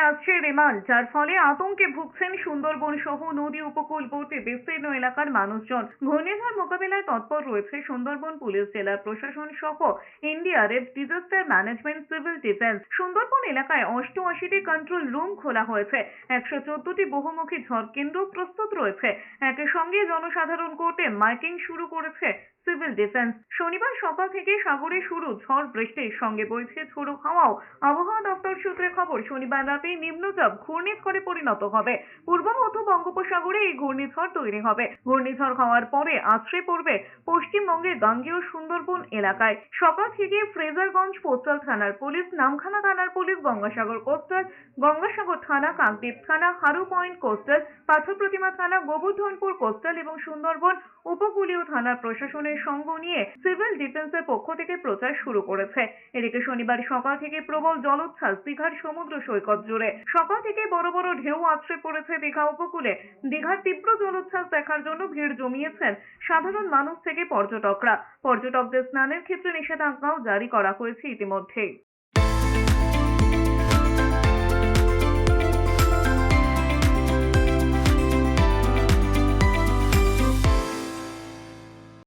আসছে রেমাল, যার ফলে আতঙ্কে ভুগছেন সুন্দরবন সহ নদী উপকূলবর্তী বিস্তীর্ণ এলাকার মানুষজন। ঘূর্ণিঝড় মোকাবিলায় তৎপর রয়েছে সুন্দরবন পুলিশ, জেলা প্রশাসন সহ NDRF, disaster management, civil defence. Sundarban এলাকায় 88টি কন্ট্রোল রুম খোলা হয়েছে, 114টি বহুমুখী ঝড় কেন্দ্র প্রস্তুত রয়েছে। একই সঙ্গে জনসাধারণ কোর্টে মাইকিং শুরু করেছে সিভিল ডিফেন্স। শনিবার সকাল থেকে সাগরে শুরু ঝড় বৃষ্টির সঙ্গে বইছে ঝোড়ো হাওয়াও। আবহাওয়া দপ্তর সূত্রে খবর, শনিবার রাতে নিম্নচাপ ঘূর্ণিঝড়ে পরিণত হবে। পূর্ব মধ্য বঙ্গোপসাগরে এই ঘূর্ণিঝড় তৈরি হবে। ঘূর্ণিঝড় হওয়ার পরে আছড়ে পড়বে পশ্চিমবঙ্গের গাঙ্গেয় সুন্দরবন এলাকায়। সকাল থেকে ফ্রেজারগঞ্জ কোস্টাল থানার পুলিশ, নামখানা থানার পুলিশ, গঙ্গাসাগর কোস্টাল, গঙ্গাসাগর থানা, কাকদ্বীপ থানা, হারু পয়েন্ট কোস্টাল, পাথর প্রতিমা থানা, গোবর্ধনপুর কোস্টাল এবং সুন্দরবন উপকূলীয় থানার প্রশাসনের সঙ্গ নিয়ে সিভিল ডিফেন্সের পক্ষ থেকে প্রচার শুরু করেছে। এদিকে শনিবার সকাল থেকে প্রবল জলোচ্ছ্বাস দীঘার সমুদ্র সৈকত জুড়ে। সকাল থেকে বড় বড় ঢেউ আছড়ে পড়েছে দীঘা উপকূলে। দীঘার তীব্র জলোচ্ছ্বাস দেখার জন্য ভিড় জমিয়েছেন সাধারণ মানুষ থেকে পর্যটকরা। পর্যটকদের স্নানের ক্ষেত্রে নিষেধাজ্ঞাও জারি করা হয়েছে ইতিমধ্যেই।